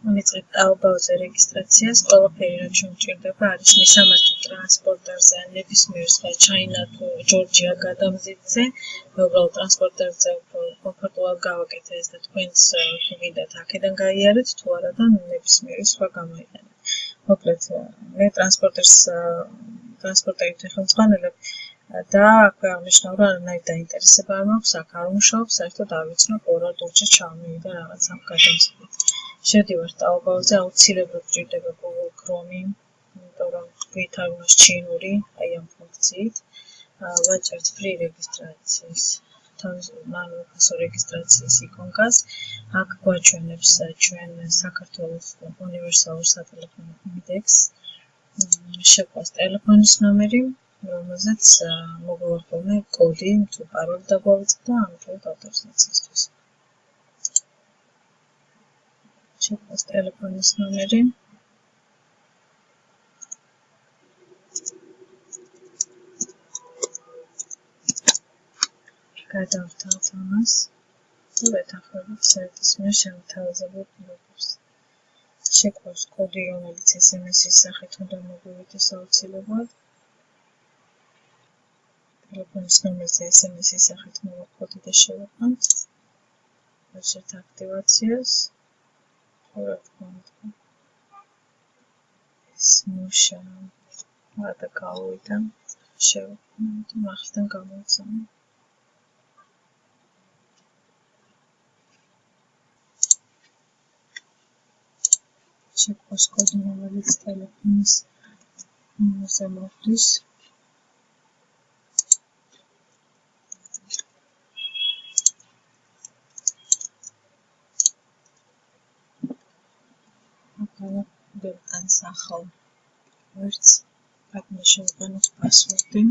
მიწევთ ტაობაოზე რეგისტრაციას, ყველაფერი რაც შემჭირდება არის მისამართი ტრანსპორტერზე ან ნებისმიერ სხვა ჩაინა თუ ჯორჯია გადამზიდზე, უბრალოდ ტრანსპორტერზე კომფორტულად გავაკეთე ეს და თქვენს თუ გინდათ აქედან გაიარეთ, თუ არა და ნებისმიერი სხვა გამოიყენეთ. მოკლედ, მე ტრანსპორტერით ხელმძღვანელებ და აქვე აღნიშნავ, რომ არანაირი დაინტერესება არ მაქვს, აქ არ ვმუშაობ, საერთოდ არ ვიცნობ, ორ დურჩა ჩავმივიდა რაღაცა გადამზიდვით. შევდივარ ტაობაოზე, აუცილებლად გჭირდება Google Chrome, იმიტომ რომ გვითარგმნოს ჩინური, აი ამ ფუნქციით. ვაჭერთ free რეგისტრაციის, მანუალურ რეგისტრაციის იკონკას. აქ გვაჩვენებს ჩვენ საქართველოს უნივერსალურ სატელეფონო ინდექსს. შეყვას ტელეფონის ნომერი, რომელზეც მოგვიყვება კოდი, თუ პაროლი დაგვავიწყდა, ამიტომ ავტორიზაციისთვის. შეყვას ტელეფონის ნომერი. გადავთავთ ამას და ვეთანხმებით საიტის მიერ შემოთავაზებულ პირობებს. შეყვავს კოდი, რომელიც SMS-ის სახით უნდა მოგვივიდეს აუცილებლად. ტელეფონის ნომერზე SMS-ის სახით მოვაყოთ და შევაყენთ. ვაჭერთ აქტივაციას. რა თქმა უნდა. ეს მუშა და გავიდა. შევაყენთ და მართლიდან გამოვცემ. შეყვავს კოდი, რომელიც ტელეფონის ნომერზე მოხვდის. ახლა ვერტანს ახალ ვერტს, აქ მე შევაყენოთ პასვორდი.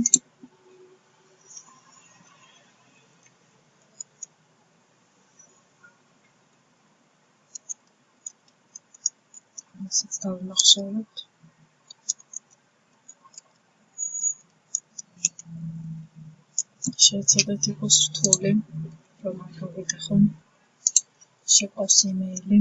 ასეც დავიმახსოვრებთ. შეიძლება იყოს რთული, რომ აქ გავიტეხო. შეყვავს იმეილი.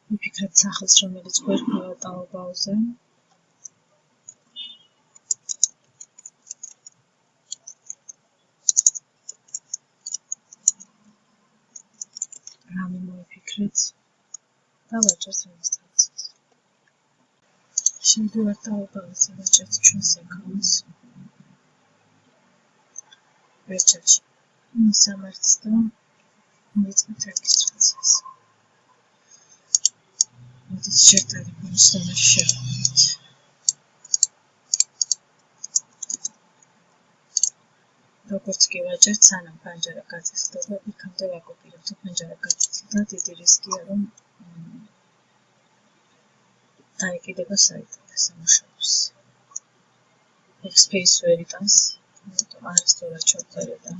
ვიფიქრეთ სახელს, რომელიც გვერდება ტაობაოზე. რამე მოვიფიქრეთ და ვაჭერთ რეგისტრაციას. შევდივარ ტაობაოზე, ვაჭერთ ჩვენს აკაუნტს. ვაჭერთ მისამართს და მივიწყებთ რეგისტრაციას. მოდით ჯერ ტელეფონის ნომერს შევავარდნით. როგორც კი ვაჭერთ, სანამ პანჯარა გაწესდება, იქამდე ვაკოპირებთ. პანჯარა გაწესდა, დიდი რისკია, რომ დაიკიდება საიტი და სამუშაოს. Space ვერ იტანს, იმიტომ არასდროს ჩავწერე და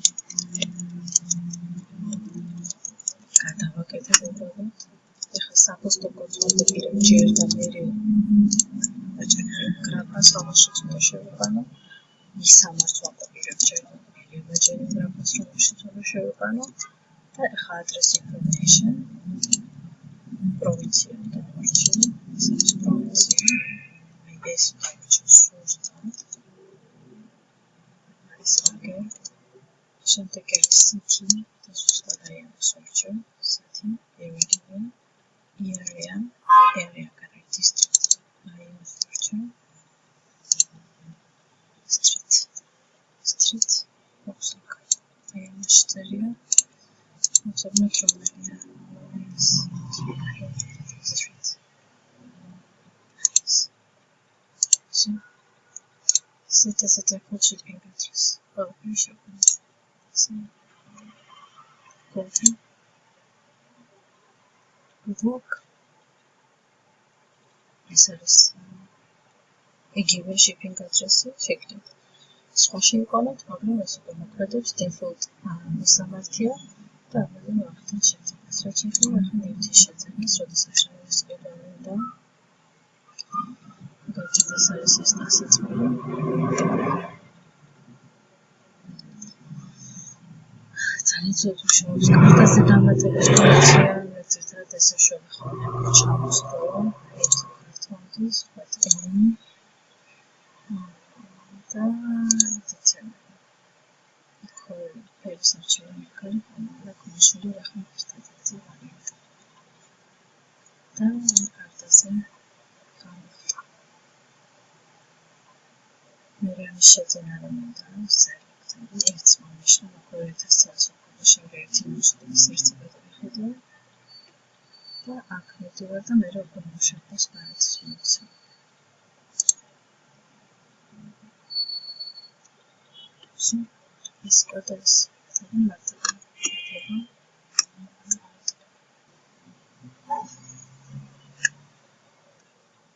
გადავაკეთებ უბრალოდ. ეხლა საფოსტო კოდს ვაკოპირებ ჯერ და მერე ვაჭერთ გრაფას, რომელშიც უნდა შევაყენო. მისამართს ვაკოპირებ ჯერ და მერე ვაჭერთ გრაფას, რომელშიც უნდა შევაყენო. და ეხლა address information პროვინცია და მარჩინი, ეს პროვინცია. ეს სურსთან. ეს აგერ. შემდეგ არის city და ზუსტად აი ამას ვარჩევ. city, area განაი district. აი ამას ვარჩევ. street. ოქსაკ. აი ამას წერია. ოქსაკ მეტრომერია. street. Set as a default shipping address. Welcome shopping. Coffee. Good work. This is იგივე shipping address-ი შეგიძლიათ. სხვა შეიყვანოთ, მაგრამ ეს უკვე მოქმედებს default მისამართია და ამაზე ვახდენთ შეძენას. რაც შეიძლება ახლა ნივთის შეძენას, როდესაც შევიდეს ყიდვანი და გაგიდეს არის ეს დასაწყობი. განიცდით მუშაობს კარტაზე დამატების ფუნქცია, ერთადერთად ესე შევეხმარებთ ჩამოსწრო, ერთი ქართონდის, პატენი და ძიცემ. იქ ფერს არჩევანი კარი და კომისიური ახლა ერთადერთი ვარიანტი. და კარტაზე გამოვხდა. მე ამის შეძენა მინდა სელექტები ერთს მომიშნა, როგორ 1000 შემდგომ ერთი მოსვლის ერთი გადავხედავ და აქ მივდივარ და მე როგორ მუშაობს პარაცინოცა. ეს კოდექს ძალიან მარტივია.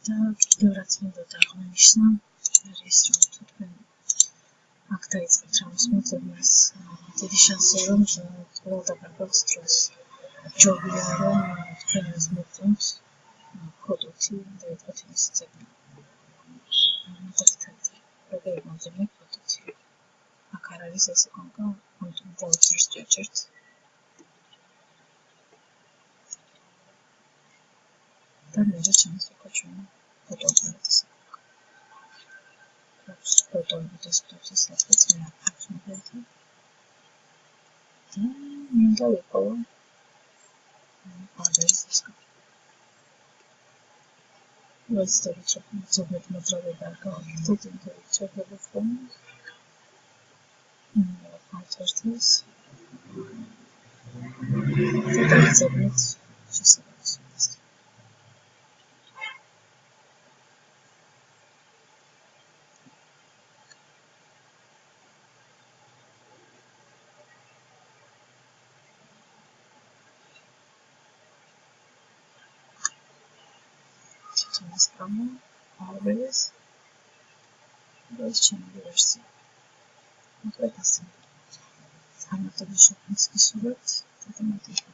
და კიდევ რაც მინდა აღნიშნო, არის რომ თქვენ აქ დაიწყებთ რამის მოძებნას, დიდი შანსია რომ ყველა დაგაგოთ დროს. ჯობია რომ თქვენ ეს მოძებნთ კოდოთი დაიწყოთ იმის ძებნა. ამიტომაც როგორ მოძებნით კოდოთი. აქ არ არის ეს იკონკა, ამიტომ დავწერთ ჯერჯერთ. და მე ჩამოსვლა ჩვენ ფოტოაპარატის. ფოტოები დესკტოპზე სადღაც მე აქვს მოგეთა. და მინდა ვიყო არის ეს კარტა. ვეცდებით რომ ზოგადად მოძრაობა არ გავაკეთოთ, იმიტომ რომ შეგვიძლია ხომ ავტორს და ზოგადად შესაძლოა. Там албес Georgian версия. Вот это сам. Самое то, что мы скисывать, это мотив.